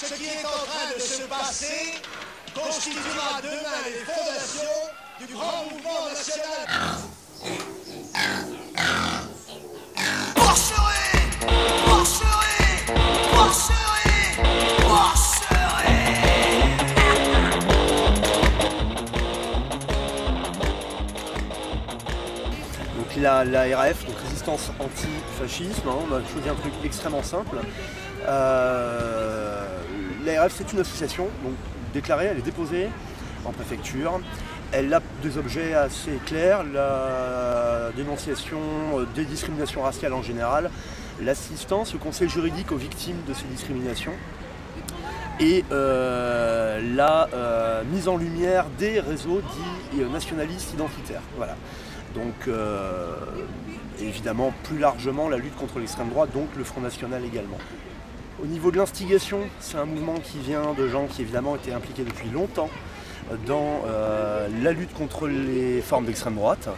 Ce qui est en train de se passer constituera demain les fondations du grand mouvement national. Porcheret, porcheret, porcheret, porcheret. Donc la RAF, donc résistance anti-fascisme, hein, on a choisi un truc extrêmement simple. La RAF, c'est une association donc déclarée, elle est déposée en préfecture. Elle a des objets assez clairs, la dénonciation des discriminations raciales en général, l'assistance, le conseil juridique aux victimes de ces discriminations et la mise en lumière des réseaux dits nationalistes identitaires. Voilà. Donc évidemment plus largement la lutte contre l'extrême droite, donc le Front National également. Au niveau de l'instigation, c'est un mouvement qui vient de gens qui évidemment étaient impliqués depuis longtemps dans la lutte contre les formes d'extrême droite.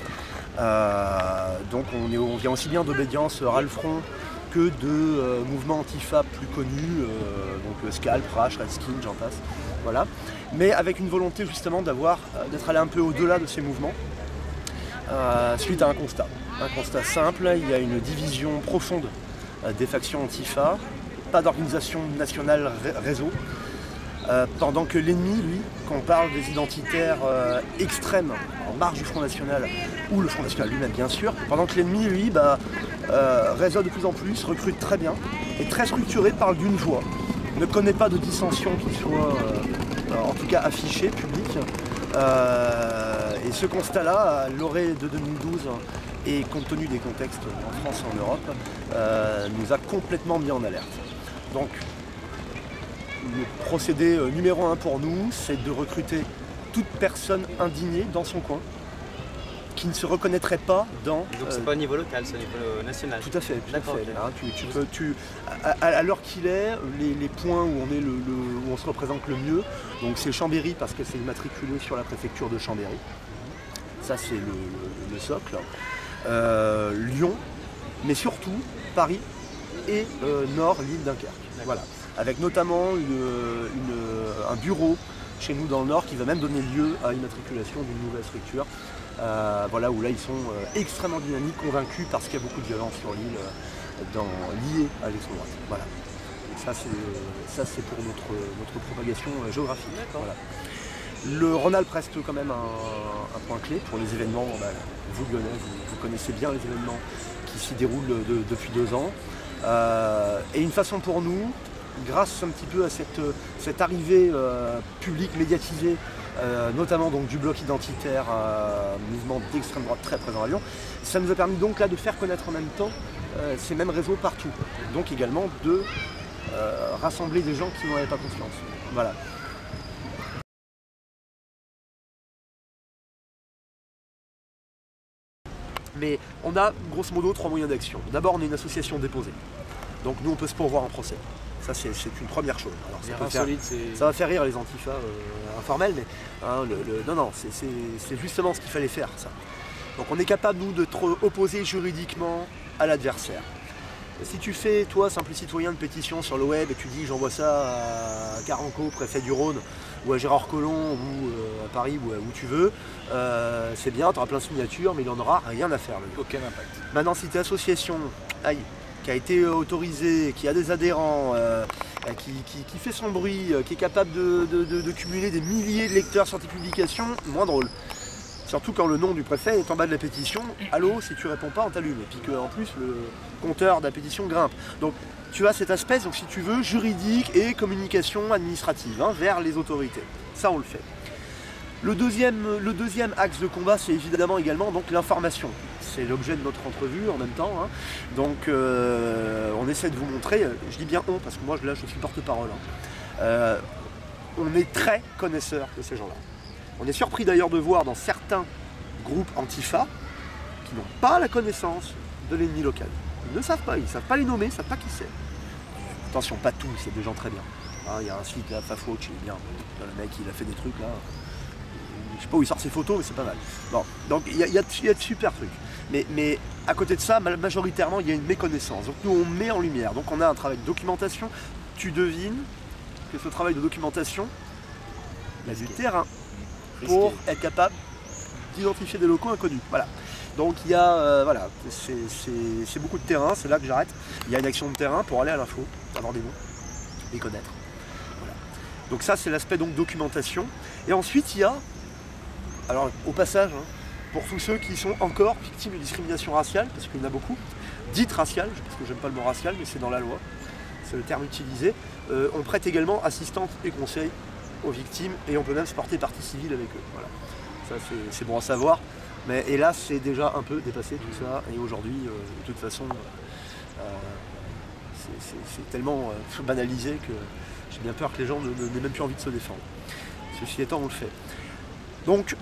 Donc on vient aussi bien d'Obédience, Ralph Front, que de mouvements antifa plus connus, donc Scalp, Rash, Redskin, j'en passe. Voilà. Mais avec une volonté justement d'être allé un peu au-delà de ces mouvements, suite à un constat. Un constat simple, il y a une division profonde des factions antifa, pas d'organisation nationale réseau, pendant que l'ennemi, lui, quand on parle des identitaires extrêmes en marge du Front National, ou le Front National lui-même bien sûr, pendant que l'ennemi, lui, réseau de plus en plus, recrute très bien, est très structuré, parle d'une voix, ne connaît pas de dissension qui soit en tout cas affichée, publique. Et ce constat-là, à l'orée de 2012, et compte tenu des contextes en France et en Europe, nous a complètement mis en alerte. Donc, le procédé numéro 1 pour nous, c'est de recruter toute personne indignée dans son coin, qui ne se reconnaître pas dans... Donc c'est pas au niveau local, c'est au niveau national. Tout à fait, tout à fait. Okay. À l'heure qu'il est, les points où on se représente le mieux, donc c'est Chambéry parce que c'est immatriculé sur la préfecture de Chambéry. Ça c'est le socle. Lyon, mais surtout Paris et Nord, l'île Dunkerque. Voilà. Avec notamment un bureau chez nous dans le Nord qui va même donner lieu à l'immatriculation d'une nouvelle structure. Voilà, où là ils sont extrêmement dynamiques, convaincus parce qu'il y a beaucoup de violence sur l'île liée à l'extrême droite. Voilà. Et ça c'est pour notre propagation géographique. Voilà. Le Rhône-Alpes reste quand même un point clé pour les événements. Vous Lyonnais, vous connaissez bien les événements qui s'y déroulent depuis 2 ans. Et une façon pour nous, grâce un petit peu à cette arrivée publique médiatisée, notamment donc du bloc identitaire, mouvement d'extrême droite très présent à Lyon, ça nous a permis donc là de faire connaître en même temps ces mêmes réseaux partout. Donc également de rassembler des gens qui n'en avaient pas confiance. Voilà. Mais on a grosso modo 3 moyens d'action. D'abord, on est une association déposée. Donc nous, on peut se pourvoir en procès. Ça, c'est une première chose. Alors, ça va faire rire les antifas informels, mais hein, non, c'est justement ce qu'il fallait faire, ça. Donc on est capable, nous, de te opposer juridiquement à l'adversaire. Si tu fais, toi, simple citoyen, de pétition sur le web et tu dis j'envoie ça à Carenco, préfet du Rhône, ou à Gérard Collomb, ou à Paris, ou où tu veux, c'est bien, tu auras plein de signatures, mais il n'en aura rien à faire. Aucun impact. Maintenant, si tu es association, qui a été autorisée, qui a des adhérents, qui fait son bruit, qui est capable de cumuler des milliers de lecteurs sur tes publications, moins drôle. Surtout quand le nom du préfet est en bas de la pétition, allô, si tu réponds pas, on t'allume. Et puis qu'en plus, le compteur de la pétition grimpe. Donc tu as cet aspect, donc si tu veux, juridique et communication administrative vers les autorités. Ça, on le fait. Le deuxième axe de combat, c'est évidemment également l'information. C'est l'objet de notre entrevue en même temps. Hein. Donc on essaie de vous montrer, je dis bien on, parce que moi là je suis porte-parole. Hein. On est très connaisseurs de ces gens-là. On est surpris d'ailleurs de voir dans certains groupes antifa qui n'ont pas la connaissance de l'ennemi local. Ils ne savent pas, ils ne savent pas les nommer, ils ne savent pas qui c'est. Attention, pas tous, c'est des gens très bien. Il y a un site là, Fafouch, il est bien. Le mec il a fait des trucs là. Je sais pas où il sort ses photos, mais c'est pas mal. Bon, donc il y a de super trucs. Mais à côté de ça, majoritairement, il y a une méconnaissance. Donc nous, on met en lumière. Donc on a un travail de documentation. Tu devines, que ce travail de documentation, il y a du terrain pour être capable d'identifier des locaux inconnus. Voilà. Donc il y a, voilà, c'est beaucoup de terrain, c'est là que j'arrête. Il y a une action de terrain pour aller à l'info, avoir des noms, les connaître. Voilà. Donc ça c'est l'aspect donc documentation. Et ensuite il y a, alors au passage, hein, pour tous ceux qui sont encore victimes de discrimination raciale, parce qu'il y en a beaucoup, dite raciale, parce que j'aime pas le mot racial, mais c'est dans la loi, c'est le terme utilisé, on prête également assistance et conseil aux victimes et on peut même se porter partie civile avec eux. Voilà. Ça c'est bon à savoir. Mais hélas, c'est déjà un peu dépassé tout ça, et aujourd'hui, de toute façon, c'est tellement banalisé que j'ai bien peur que les gens n'aient même plus envie de se défendre. Ceci étant, on le fait. Donc,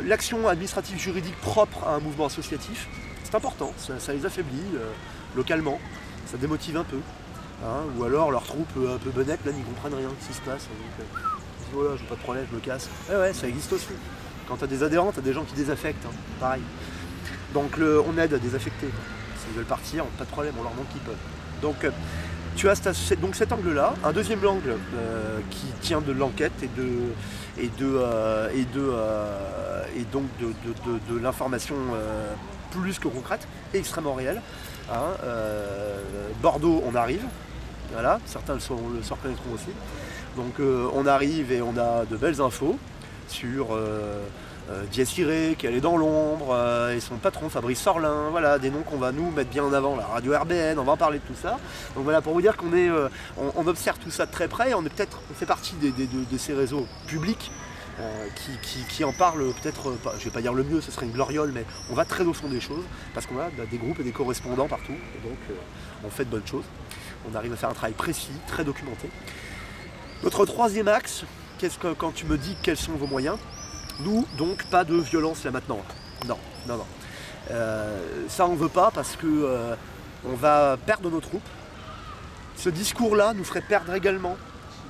l'action administrative juridique propre à un mouvement associatif, c'est important, ça les affaiblit localement, ça démotive un peu. Hein, ou alors leur troupe un peu bonnette, là, n'y comprennent rien de ce qui se passe. Donc, voilà, j'ai pas de problème, je me casse. Ouais, ça existe aussi. Quand tu as des adhérents, tu as des gens qui désaffectent, hein, pareil. Donc on aide à désaffecter. S'ils veulent partir, pas de problème, on leur montre qu'ils peuvent. Donc tu as donc cet angle-là, un deuxième angle qui tient de l'enquête et donc de l'information plus que concrète et extrêmement réelle. Hein, Bordeaux, on arrive. Voilà, certains se reconnaîtront aussi. Donc on arrive et on a de belles infos sur Dies Irae qui allait dans l'ombre et son patron Fabrice Sorlin, voilà, des noms qu'on va nous mettre bien en avant, la radio RBN, on va en parler de tout ça. Donc voilà, pour vous dire qu'on est, on observe tout ça de très près, on fait partie de ces réseaux publics qui en parlent peut-être, je vais pas dire le mieux, ce serait une gloriole, mais on va très au fond des choses, parce qu'on a des groupes et des correspondants partout, et donc on fait de bonnes choses. On arrive à faire un travail précis, très documenté. Notre troisième axe, quand tu me dis quels sont vos moyens, nous, donc, pas de violence là maintenant. Non. Ça on veut pas parce que on va perdre nos troupes. Ce discours-là nous ferait perdre également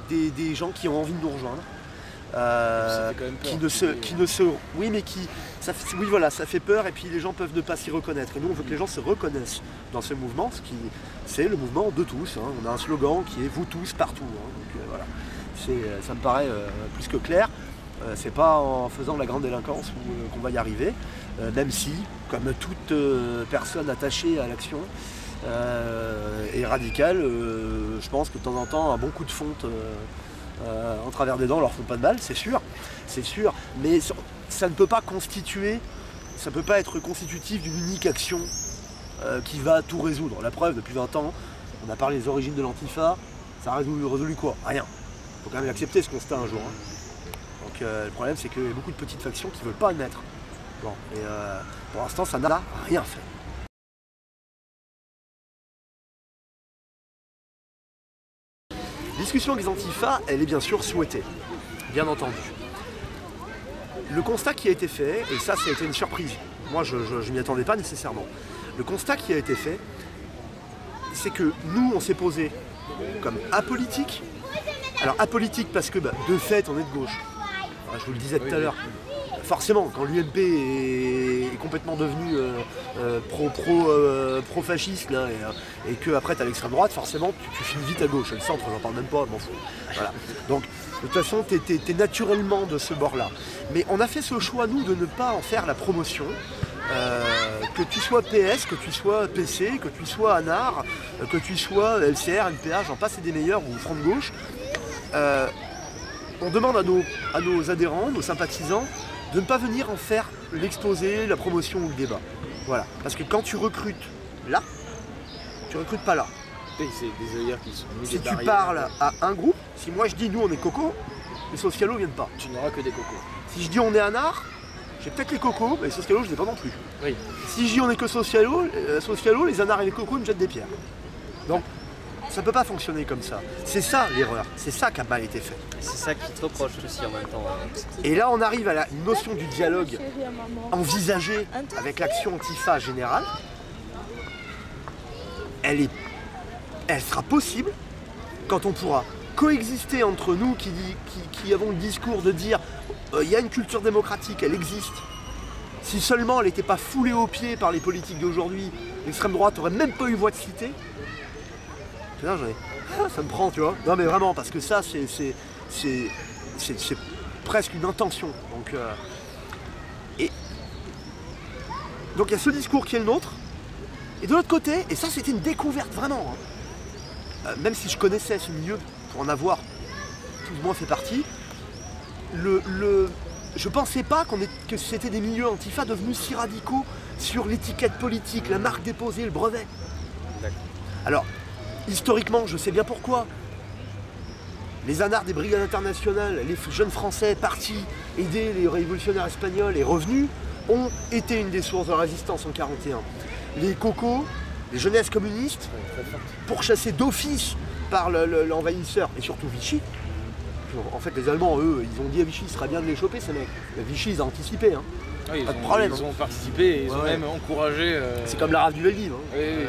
des gens qui ont envie de nous rejoindre. Oui, mais ça fait peur et puis les gens peuvent ne pas s'y reconnaître. Et nous, on veut que les gens se reconnaissent dans ce mouvement, c'est le mouvement de tous. Hein. On a un slogan qui est vous tous partout. Hein. Donc voilà, ça me paraît plus que clair. C'est pas en faisant de la grande délinquance qu'on va y arriver, même si, comme toute personne attachée à l'action et radicale, je pense que de temps en temps, un bon coup de fonte en travers des dents leur font pas de mal, c'est sûr, mais ça ne peut pas constituer, ça ne peut pas être constitutif d'une unique action qui va tout résoudre. La preuve, depuis 20 ans, on a parlé des origines de l'Antifa, ça a résolu quoi? Rien. Il faut quand même accepter ce constat un jour. Hein. Donc le problème, c'est qu'il y a beaucoup de petites factions qui ne veulent pas admettre. Bon, et pour l'instant, ça n'a rien fait. La discussion avec les Antifa, elle est bien sûr souhaitée, bien entendu. Le constat qui a été fait, et ça a été une surprise, moi je ne m'y attendais pas nécessairement, le constat qui a été fait, c'est que nous on s'est posé comme apolitique. Alors apolitique parce que de fait on est de gauche, je vous le disais tout à l'heure. Forcément, quand l'UMP est complètement devenu pro-fasciste là, et que après tu as l'extrême droite, forcément tu finis vite à gauche. Le centre, j'en parle même pas, je m'en fous. Voilà. Donc de toute façon, tu es naturellement de ce bord-là. Mais on a fait ce choix, nous, de ne pas en faire la promotion. Que tu sois PS, que tu sois PC, que tu sois ANAR, que tu sois LCR, NPA, j'en passe et des meilleurs, ou Front de Gauche. On demande à nos adhérents, nos sympathisants, de ne pas venir en faire l'exposé, la promotion ou le débat. Voilà. Parce que quand tu recrutes là, tu recrutes pas là. Oui, c'est des œillères qui sont mis si des tu parles à un groupe, si moi je dis nous on est coco, les socialos viennent pas. Tu n'auras que des cocos. Si je dis on est un art, j'ai peut-être les cocos, mais les socialos je les ai pas non plus. Oui. Si je dis on est que socialos, les anars et les cocos ils me jettent des pierres. Donc ça peut pas fonctionner comme ça. C'est ça l'erreur, c'est ça qui a mal été fait. C'est ça qui te reproche aussi en même temps. Et là on arrive à la notion du dialogue envisagé avec l'action Antifa générale. Elle sera possible quand on pourra coexister entre nous qui avons le discours de dire il y a une culture démocratique, elle existe. Si seulement elle n'était pas foulée aux pieds par les politiques d'aujourd'hui, l'extrême droite n'aurait même pas eu voix de cité. J'en ai ça me prend, tu vois. Non mais vraiment, parce que ça, c'est presque une intention. Donc il y a ce discours qui est le nôtre, et de l'autre côté, et ça c'était une découverte vraiment, hein, même si je connaissais ce milieu pour en avoir plus ou moins fait partie, je pensais pas que c'était des milieux antifa devenus si radicaux sur l'étiquette politique, la marque déposée, le brevet. Alors, historiquement, je sais bien pourquoi. Les anards des brigades internationales, les jeunes Français partis aider les révolutionnaires espagnols et revenus, ont été une des sources de résistance en 1941. Les cocos, les jeunesses communistes, pourchassés d'office par l'envahisseur, et surtout Vichy. En fait, les Allemands, eux, ils ont dit à Vichy, il serait bien de les choper, ces mecs. Vichy, ils ont anticipé, hein. Oui, pas de problème. Ils ont participé, et ils ont même encouragé. C'est comme la rafle du Veldiv. Hein. Oui.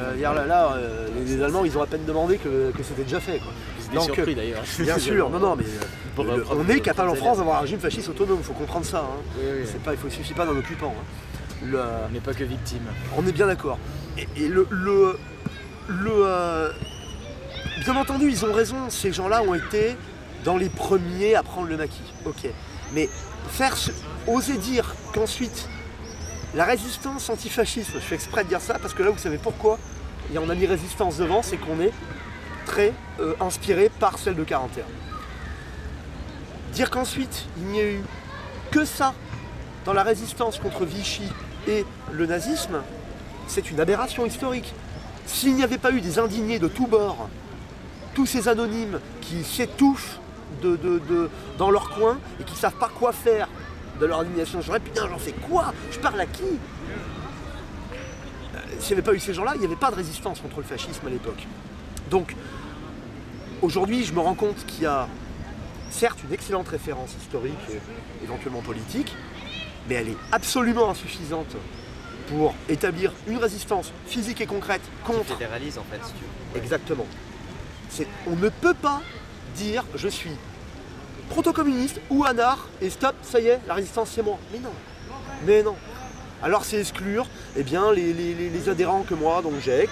Les Allemands, ils ont à peine demandé que c'était déjà fait. Quoi. Ils étaient surpris d'ailleurs. Bien sûr, non, mais on est capable en France d'avoir un régime fasciste autonome, il faut comprendre ça. Hein. Oui. Il ne suffit pas d'un occupant. Hein. On n'est pas que victime. On est bien d'accord. Et bien entendu, ils ont raison, ces gens-là ont été dans les premiers à prendre le maquis. Ok. Mais oser dire qu'ensuite, la résistance antifasciste, je fais exprès de dire ça, parce que là, vous savez pourquoi on a mis résistance devant, c'est qu'on est très inspiré par celle de 41. Dire qu'ensuite, il n'y a eu que ça dans la résistance contre Vichy et le nazisme, c'est une aberration historique. S'il n'y avait pas eu des indignés de tous bords, tous ces anonymes qui s'étouffent dans leur coin et qui ne savent pas quoi faire de leur indignation, je dirais putain, j'en fais quoi? Je parle à qui? S'il n'y avait pas eu ces gens-là, il n'y avait pas de résistance contre le fascisme à l'époque. Donc, aujourd'hui, je me rends compte qu'il y a certes une excellente référence historique et éventuellement politique, mais elle est absolument insuffisante pour établir une résistance physique et concrète contre... Qui fédéralise en fait, si tu veux. Exactement. On ne peut pas dire je suis proto-communiste ou anard et stop, ça y est, la résistance c'est moi. Mais non. Alors c'est exclure les adhérents que moi donc j'ai,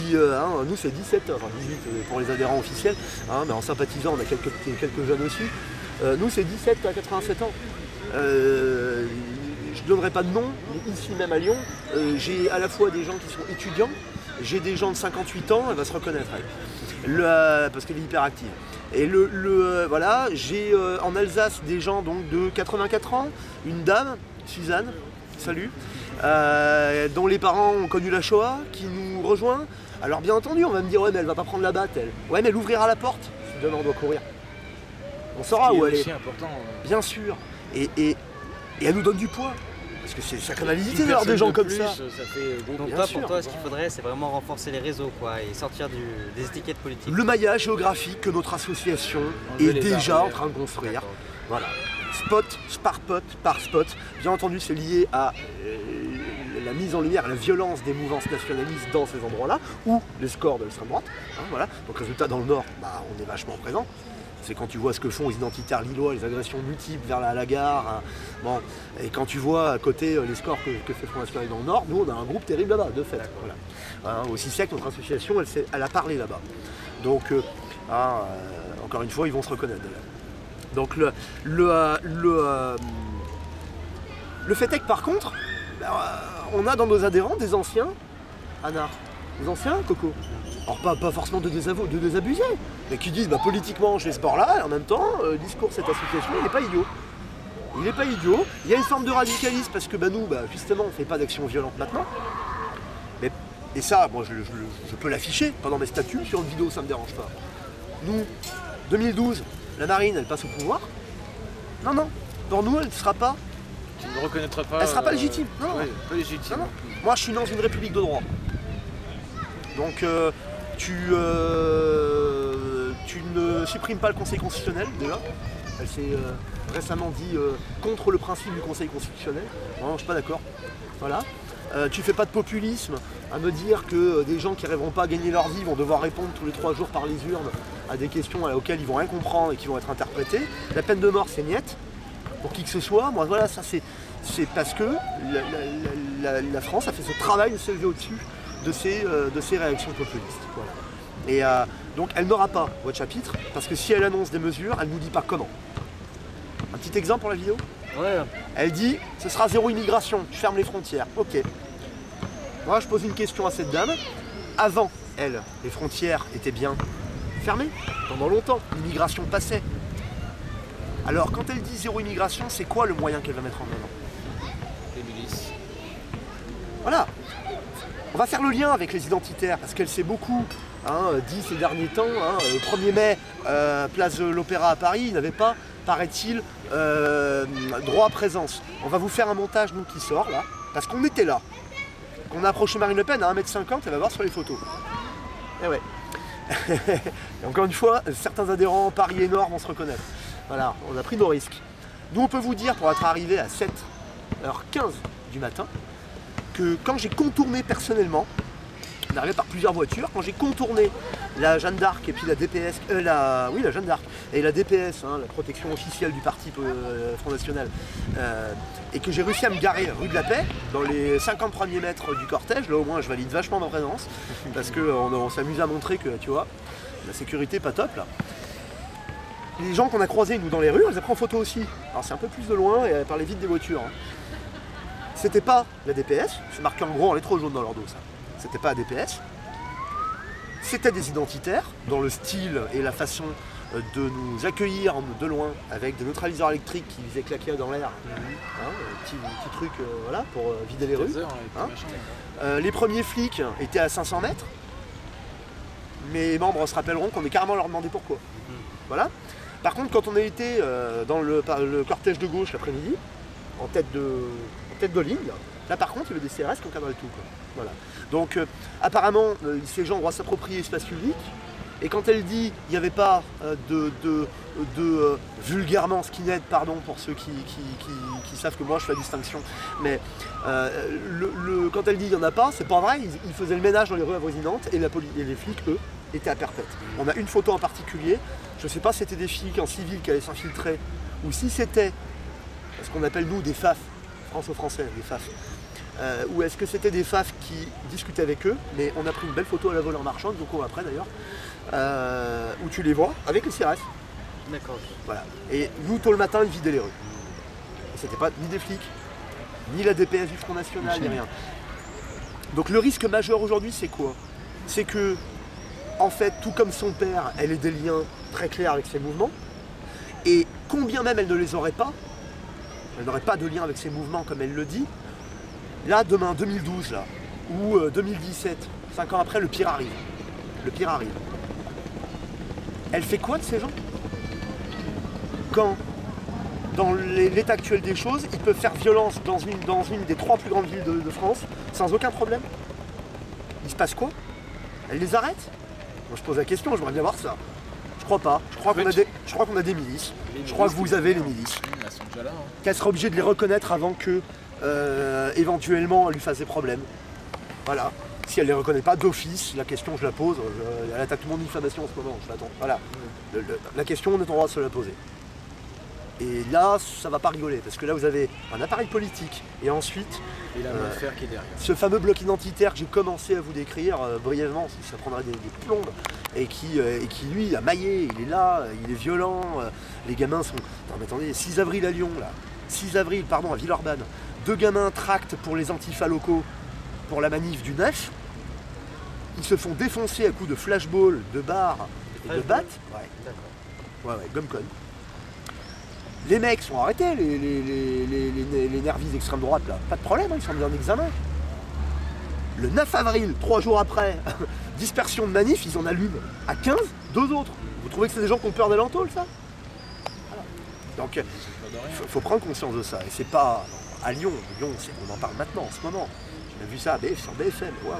nous c'est 17, enfin 18 pour les adhérents officiels, hein, mais en sympathisant on a quelques jeunes aussi. Nous c'est 17 à 87 ans. Je ne donnerai pas de nom, mais ici même à Lyon, j'ai à la fois des gens qui sont étudiants, j'ai des gens de 58 ans, elle va se reconnaître elle, parce qu'elle est hyper active. Et voilà, j'ai en Alsace des gens donc de 84 ans, une dame, Suzanne, salut, dont les parents ont connu la Shoah, qui nous rejoint. Alors bien entendu, on va me dire ouais mais elle va pas prendre la batte elle. Ouais mais elle ouvrira la porte, si demain on doit courir. On saura où elle est. C'est important. Bien sûr. Et elle nous donne du poids. Parce que c'est sacrée validité d'avoir des gens comme ça. Donc pour toi, ce qu'il faudrait, c'est vraiment renforcer les réseaux quoi, et sortir des étiquettes politiques. Le maillage géographique que notre association est déjà en train de construire. Voilà. Spot par spot. Bien entendu, c'est lié à la mise en lumière, à la violence des mouvances nationalistes dans ces endroits-là, ou les scores de l'extrême droite. Hein, voilà. Donc résultat, dans le Nord, on est vachement présent. C'est quand tu vois ce que font les identitaires lillois, les agressions multiples vers la gare. Hein. Bon. Et quand tu vois à côté les scores que fait Front National dans le Nord, nous on a un groupe terrible là-bas, de fait. Voilà. Hein, aussi sec, notre association, elle a parlé là-bas. Donc, encore une fois, ils vont se reconnaître. Donc le fait est que par contre, on a dans nos adhérents des anciens anards, des anciens cocos. Alors pas forcément de désabusés, mais qui disent politiquement je fais ce sport-là, et en même temps, le discours de cette association, il n'est pas idiot. Il n'est pas idiot, il y a une forme de radicalisme parce que nous, justement, on ne fait pas d'action violente maintenant. Et ça, moi je peux l'afficher pendant mes statuts, sur une vidéo ça ne me dérange pas. Nous, 2012, la marine elle passe au pouvoir. Non, pour nous elle ne sera pas. Tu ne reconnaîtras pas. Elle ne sera pas légitime. Non, pas légitime. Non. Moi je suis dans une république de droit. Donc tu ne supprimes pas le Conseil constitutionnel déjà. Elle s'est récemment dit contre le principe du Conseil constitutionnel. Non, je ne suis pas d'accord. Voilà. Tu fais pas de populisme à me dire que des gens qui n'arriveront pas à gagner leur vie vont devoir répondre tous les 3 jours par les urnes à des questions auxquelles ils vont rien comprendre et qui vont être interprétées. La peine de mort c'est niette pour qui que ce soit. Moi voilà, ça c'est parce que la France a fait ce travail de s'élever au-dessus de ces réactions populistes. Voilà. Et donc elle n'aura pas votre chapitre, parce que si elle annonce des mesures, elle ne nous dit pas comment. Un petit exemple pour la vidéo? Ouais. Elle dit, ce sera zéro immigration, je ferme les frontières. Ok. Moi, je pose une question à cette dame. Avant, elle, les frontières étaient bien fermées, pendant longtemps, l'immigration passait. Alors, quand elle dit zéro immigration, c'est quoi le moyen qu'elle va mettre en avant? Les milices. Voilà. On va faire le lien avec les identitaires, parce qu'elle sait beaucoup, dit ces derniers temps, le 1er mai, place de l'Opéra à Paris, il n'avait pas, paraît-il, droit à présence. On va vous faire un montage, nous, qui sort, là, parce qu'on était là. Qu'on a approché Marine Le Pen à 1,50 m, elle va voir sur les photos. Et ouais. Et encore une fois, certains adhérents Paris énorme vont se reconnaître. Voilà, on a pris nos risques. Nous, on peut vous dire, pour être arrivé à 7h15 du matin, que quand j'ai contourné personnellement, on est arrivé par plusieurs voitures, quand j'ai contourné la Jeanne d'Arc et puis la DPS, la Jeanne d'Arc et la DPS, la protection officielle du parti Front National, et que j'ai réussi à me garer rue de la Paix, dans les 50 premiers mètres du cortège, là au moins je valide vachement ma présence, parce qu'on s'amuse à montrer que, tu vois, la sécurité pas top là. Les gens qu'on a croisés nous dans les rues, on les a pris en photo aussi. Alors c'est un peu plus de loin et elle parlait vite des voitures. C'était pas la DPS, c'est marqué en gros en lettres jaunes dans leur dos ça. C'était pas la DPS. C'était des identitaires, dans le style et la façon de nous accueillir de loin avec des neutraliseurs électriques qui faisaient claquer dans l'air. Petit truc voilà, pour vider les rues. Les premiers flics étaient à 500 mètres. Mes membres se rappelleront qu'on est carrément leur demandé pourquoi. Voilà. Par contre, quand on a été dans le cortège de gauche l'après-midi, en tête de ligne, là par contre il y avait des CRS qui encadraient tout. Quoi. Voilà. Donc apparemment ces gens doivent s'approprier l'espace public, et quand elle dit il n'y avait pas de vulgairement skinhead, pardon pour ceux qui savent que moi je fais la distinction, mais quand elle dit il n'y en a pas, c'est pas vrai, ils faisaient le ménage dans les rues avoisinantes et les flics eux étaient à perpète. On a une photo en particulier, je ne sais pas si c'était des flics en civil qui allaient s'infiltrer ou si c'était ce qu'on appelle nous des FAF, franco-français, des FAF. Ou est-ce que c'était des FAF qui discutaient avec eux, mais on a pris une belle photo à la voleur marchande, beaucoup après d'ailleurs, où tu les vois avec les CRS. D'accord. Voilà. Et nous, tôt le matin, ils vidaient les rues. C'était pas ni des flics, ni la DPS du Front National, ni rien. Donc le risque majeur aujourd'hui, c'est quoi? C'est que, en fait, tout comme son père, elle ait des liens très clairs avec ses mouvements, et combien même elle ne les aurait pas, elle n'aurait pas de lien avec ses mouvements comme elle le dit, là, demain, 2012, là, ou 2017, 5 ans après, le pire arrive. Le pire arrive. Elle fait quoi de ces gens? Quand, dans l'état actuel des choses, ils peuvent faire violence dans une des 3 plus grandes villes de France, sans aucun problème. Il se passe quoi? Elle les arrête? Moi, je pose la question, j'aimerais bien voir ça. Je crois pas. Je crois qu'on a des milices. Je crois que vous avez les milices. Elles sont déjà là. Qu'elle sera obligée de les reconnaître avant que, éventuellement, elle lui fasse des problèmes. Voilà. Si elle ne les reconnaît pas d'office, la question, je la pose. Elle attaque tout le monde diffamation en ce moment, je l'attends. Voilà. La question, on est en droit de se la poser. Et là, ça va pas rigoler, parce que là, vous avez un appareil politique, et ensuite, Et la main de fer qui est derrière. ce fameux bloc identitaire que j'ai commencé à vous décrire brièvement, ça prendrait des plombes, et qui lui a maillé, il est là, il est violent, les gamins sont... Non mais attendez, 6 avril à Lyon là, 6 avril, pardon, à Villeurbanne, 2 gamins tractent pour les antifas locaux, pour la manif du 9, ils se font défoncer à coups de flashball, de barres et de battes, ouais, gomcon. Les mecs sont arrêtés, les nervis d'extrême droite là, pas de problème, ils sont mis en examen. Le 9 avril, 3 jours après, dispersion de manif, ils en allument à 15, 2 autres. Vous trouvez que c'est des gens qui ont peur des lentilles, ça? Voilà. Donc, il faut prendre conscience de ça. Et c'est pas à Lyon. Lyon, on en parle maintenant, en ce moment. J'ai vu ça sur BFM, waouh.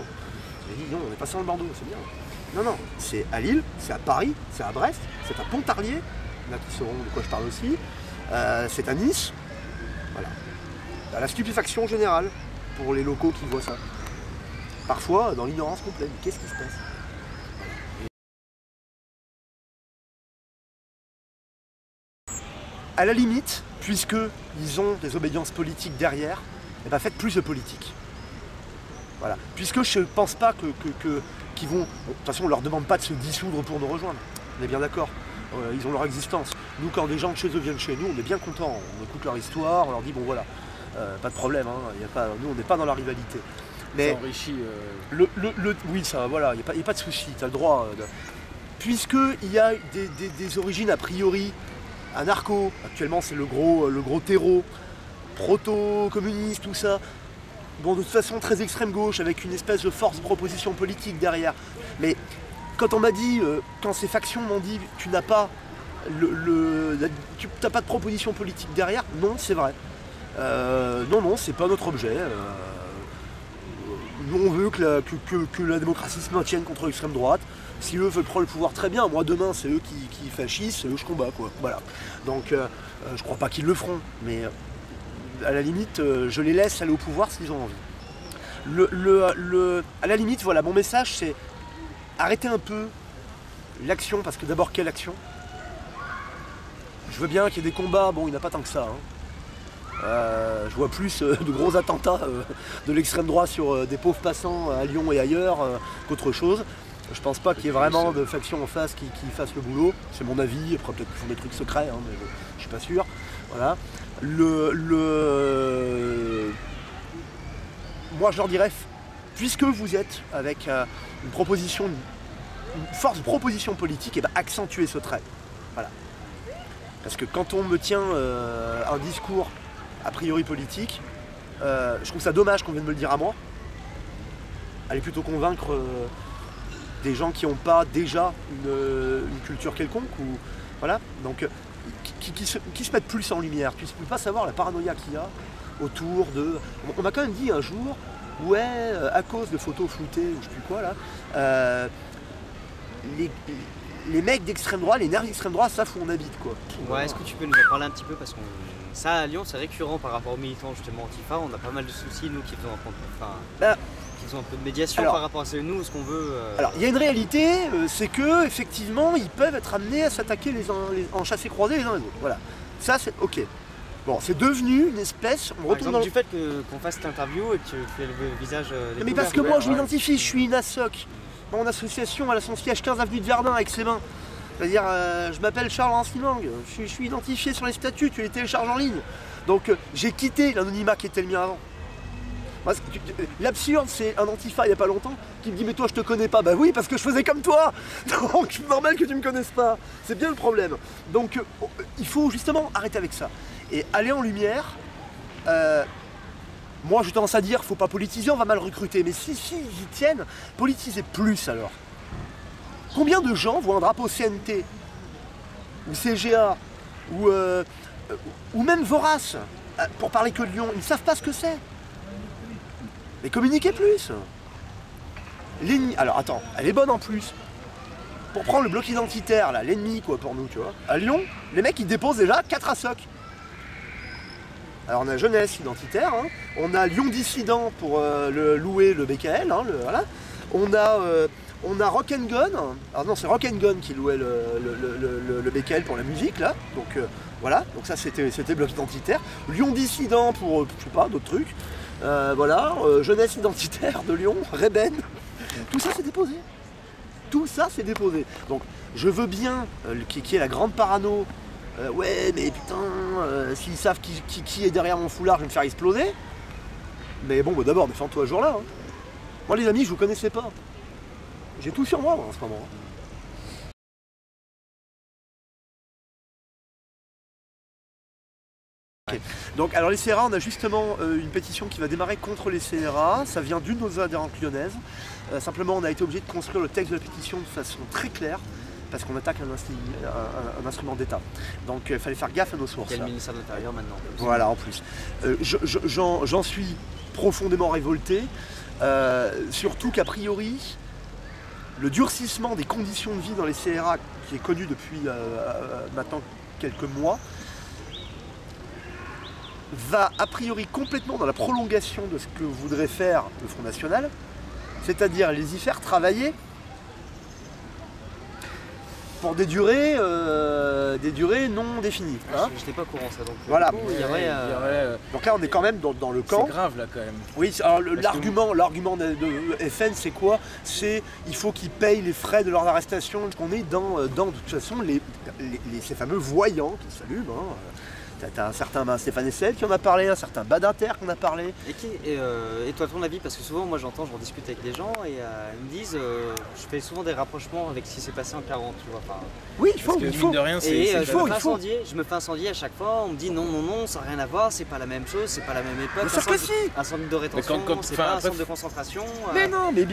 J'ai dit, non, on est passé dans le Bordeaux, c'est bien. Non, c'est à Lille, c'est à Paris, c'est à Brest, c'est à Pontarlier. Il y en a qui sauront de quoi je parle aussi. C'est à Nice. Voilà. À la stupéfaction générale pour les locaux qui voient ça. Parfois dans l'ignorance complète. Qu'est-ce qui se passe? À la limite, puisqu'ils ont des obédiences politiques derrière, eh ben faites plus de politique. Voilà. Puisque je ne pense pas qui vont... De toute façon, on ne leur demande pas de se dissoudre pour nous rejoindre. On est bien d'accord. Ils ont leur existence. Nous, quand des gens de chez eux viennent chez nous, on est bien contents. On écoute leur histoire, on leur dit, bon voilà, pas de problème, hein, nous, on n'est pas dans la rivalité. Mais ça enrichit... oui, ça, voilà, il n'y a pas de souci, tu as le droit. Puisqu'il y a des origines a priori anarcho, actuellement c'est le gros terreau, proto-communiste, tout ça. Bon, de toute façon, très extrême gauche, avec une espèce de force de proposition politique derrière. Mais quand on m'a dit, quand ces factions m'ont dit, tu n'as pas t'as pas de proposition politique derrière, non, c'est vrai. Non, c'est pas notre objet. Nous, on veut que la démocratie se maintienne contre l'extrême droite. Si eux veulent prendre le pouvoir, très bien. Moi, demain, c'est eux qui fascisent, c'est eux que je combats, quoi. Voilà. Donc, je crois pas qu'ils le feront, mais à la limite, je les laisse aller au pouvoir s'ils ont envie. À la limite, voilà, mon message, c'est arrêtez un peu l'action, parce que d'abord, quelle action? Je veux bien qu'il y ait des combats, bon, il n'y en a pas tant que ça. Je vois plus de gros attentats de l'extrême droite sur des pauvres passants à Lyon et ailleurs qu'autre chose. Je pense pas qu'il y ait vraiment de factions en face qui fassent le boulot. C'est mon avis, après peut-être qu'ils font des trucs secrets, mais je suis pas sûr. Voilà. Moi je leur dirais, puisque vous êtes avec une force de proposition politique, et ben accentuez ce trait. Voilà. Parce que quand on me tient un discours a priori politique, je trouve ça dommage qu'on vienne me le dire à moi. Allez plutôt convaincre des gens qui n'ont pas déjà une culture quelconque, ou voilà, donc qui se mettent plus en lumière. Tu ne peux pas savoir la paranoïa qu'il y a autour de... On m'a quand même dit un jour, ouais, à cause de photos floutées, ou je sais plus quoi là, les mecs d'extrême droite, les nerfs d'extrême droite, savent où on habite, quoi. Ouais, est-ce que tu peux nous en parler un petit peu, parce que ça à Lyon c'est récurrent par rapport aux militants justement Antifa, on a pas mal de soucis nous qui faisons un peu de médiation par rapport à ça, nous ce qu'on veut. Alors il y a une réalité, c'est que effectivement ils peuvent être amenés à s'attaquer en chassé-croisé les uns les autres. Voilà, ça c'est ok. Bon, c'est devenu une espèce. On retourne dans du fait qu'on fasse cette interview et que tu fais le visage. Mais parce que moi je m'identifie, je suis une ASSOC. Mon association, elle a son siège 15 avenue de Verdun avec ses mains. C'est-à-dire, je m'appelle Charles Rancilang, je suis identifié sur les statuts, tu les télécharges en ligne. Donc j'ai quitté l'anonymat qui était le mien avant. L'absurde, c'est un Antifa il n'y a pas longtemps qui me dit mais toi je te connais pas. Bah oui, parce que je faisais comme toi. Donc normal que tu me connaisses pas. C'est bien le problème. Donc il faut justement arrêter avec ça. Et aller en lumière, moi j'ai tendance à dire faut pas politiser, on va mal recruter. Mais si ils y tiennent, politisez plus alors. Combien de gens voient un drapeau CNT ou CGA ou même Vorace, pour parler que de Lyon, ils ne savent pas ce que c'est. Mais communiquez plus. L'ennemi, alors attends, elle est bonne en plus. Pour prendre le bloc identitaire, là, l'ennemi quoi pour nous, tu vois. À Lyon, les mecs ils déposent déjà 4 ASSOC. Alors on a Jeunesse Identitaire, hein. On a Lyon Dissident pour louer le BKL, hein, voilà. On a Rock and Gun, alors non c'est Rock and Gun qui louait le BKL pour la musique là, donc voilà, donc ça c'était bloc identitaire. Lyon Dissident pour, je sais pas, d'autres trucs, voilà, Jeunesse Identitaire de Lyon, Reben, tout ça c'est déposé. Tout ça c'est déposé. Donc je veux bien qu'il y ait la grande parano, ouais mais putain, s'ils savent qui est derrière mon foulard je vais me faire exploser. Mais bon bah, d'abord défends-toi ce jour-là. Hein. Moi les amis je vous connaissais pas. J'ai tout sur moi en ce moment. Okay. Donc alors les CRA, on a justement une pétition qui va démarrer contre les CRA, ça vient d'une de nos adhérentes lyonnaises. Simplement on a été obligé de construire le texte de la pétition de façon très claire, parce qu'on attaque un instrument d'État. Donc il fallait faire gaffe à nos sources. Il y a le ministère de l'Intérieur maintenant. Voilà en plus. J'en suis profondément révolté, surtout qu'a priori, le durcissement des conditions de vie dans les CRA, qui est connu depuis maintenant quelques mois, va a priori complètement dans la prolongation de ce que voudrait faire le Front National, c'est-à-dire les y faire travailler pour des durées non définies. Hein. Je n'étais pas au courant ça, donc voilà. Coup, il y aurait, Donc là on est quand même dans le camp. C'est grave là quand même. Oui, alors l'argument de FN c'est quoi? C'est il faut qu'ils payent les frais de leur arrestation. On est dans de toute façon ces fameux voyants qui s'allument. Hein. T'as un certain Stéphane Essel qui en a parlé, un certain Badinter qui en a parlé. Et toi, ton avis, parce que souvent, moi j'entends, je rediscute avec des gens et ils me disent, je fais souvent des rapprochements avec ce qui s'est passé en 40, tu vois. Enfin, oui, il faut. Mine de rien, je me fais incendier à chaque fois, on me dit non, ça n'a rien à voir, c'est pas la même chose, c'est pas la même époque. Un centre de rétention, c'est pas un centre de concentration. Mais non, mais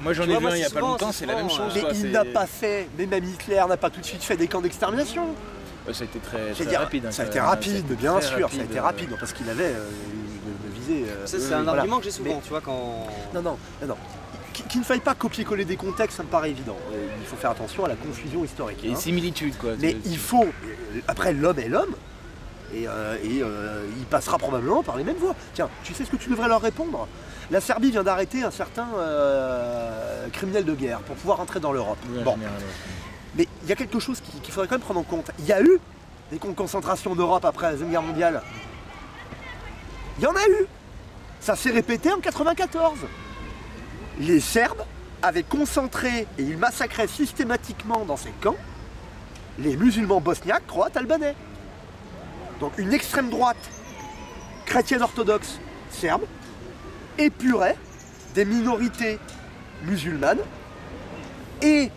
moi j'en ai vu un il y a pas longtemps, c'est la même chose. Mais il n'a pas fait, mais même Hitler n'a pas tout de suite fait des camps d'extermination. Ça a été très rapide. Ça a été rapide, bien sûr, ça a été rapide, parce qu'il avait visé. C'est un argument que j'ai souvent, tu vois, quand. Non. Qu'il ne faille pas copier-coller des contextes, ça me paraît évident. Il faut faire attention à la confusion historique. Et les similitudes, quoi. Mais il faut. Après, l'homme est l'homme, et il passera probablement par les mêmes voies. Tiens, tu sais ce que tu devrais leur répondre? La Serbie vient d'arrêter un certain criminel de guerre pour pouvoir entrer dans l'Europe. Bon. Mais il y a quelque chose qu'il faudrait quand même prendre en compte. Il y a eu des camps de concentration en Europe après la Deuxième Guerre mondiale. Il y en a eu. Ça s'est répété en 1994. Les Serbes avaient concentré et ils massacraient systématiquement dans ces camps les musulmans bosniaques, croates, albanais. Donc une extrême droite chrétienne orthodoxe serbe épurait des minorités musulmanes et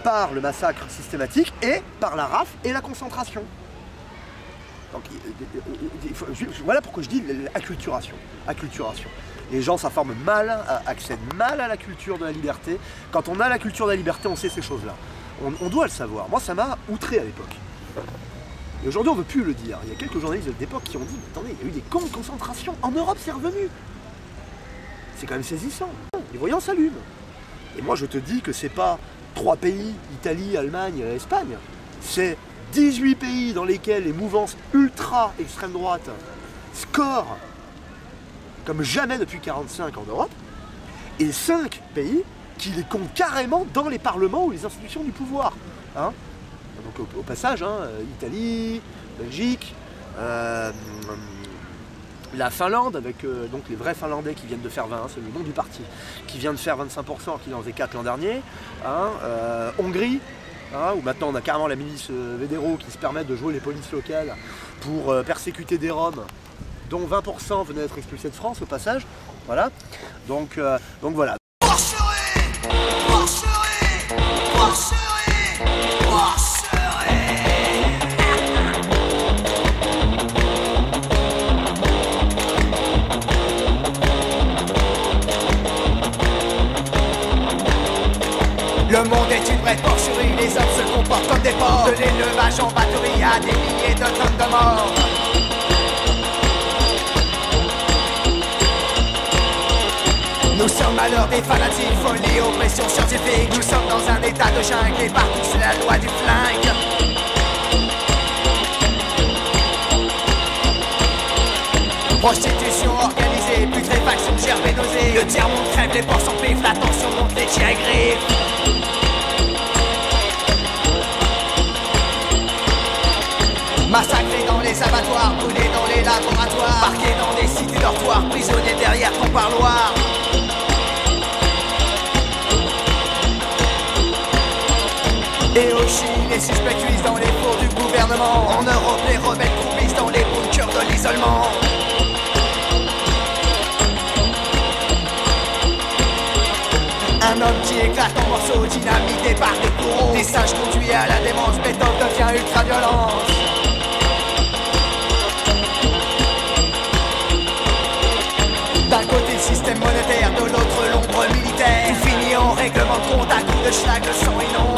par le massacre systématique et par la rafle et la concentration. Donc, voilà pourquoi je dis acculturation. Les gens s'informent mal, accèdent mal à la culture de la liberté. Quand on a la culture de la liberté, on sait ces choses-là. On doit le savoir. Moi, ça m'a outré à l'époque. Et aujourd'hui, on ne veut plus le dire. Il y a quelques journalistes d'époque qui ont dit « Attendez, il y a eu des camps de concentration. En Europe, c'est revenu. » C'est quand même saisissant. Les voyants s'allument. Et moi, je te dis que c'est pas 3 pays, Italie, Allemagne, Espagne. C'est 18 pays dans lesquels les mouvances ultra extrême droite scorent comme jamais depuis 1945 en Europe, et 5 pays qui les comptent carrément dans les parlements ou les institutions du pouvoir. Hein, donc au passage, Italie, Belgique, la Finlande, avec donc les vrais Finlandais qui viennent de faire 20, c'est le nom du parti, qui vient de faire 25%, qui en faisait 4 l'an dernier. Hongrie, où maintenant on a carrément la milice Védéro qui se permet de jouer les polices locales pour persécuter des Roms, dont 20% venaient d'être expulsés de France au passage. Voilà. Donc voilà. Le monde est une vraie porcherie, les hommes se comportent comme des porcs. De l'élevage en batterie à des milliers de tonnes de morts. Nous sommes à l'heure des fanatiques, folie, oppression scientifique. Nous sommes dans un état de jungle et partout c'est la loi du flingue. Prostitution organisée, putréfaction, gerbe et nausée. Le tiers-monde crève, les porcs s'empivent, la tension monte, les chiens griffent. Massacrés dans les abattoirs, brûlés dans les laboratoires, parqués dans des cités dortoirs, prisonniers derrière ton parloir. Et au Chili, les suspects cuisent dans les fours du gouvernement. En Europe, les rebelles croupissent dans les bunkers de l'isolement. Un homme qui éclate en morceaux, dynamité par des bourreaux. Des sages conduits à la démence, méthode devient ultra-violence. D'un côté le système monétaire, de l'autre l'ombre militaire. Il finit en règlement de compte à coups de schlag, le sang inonde.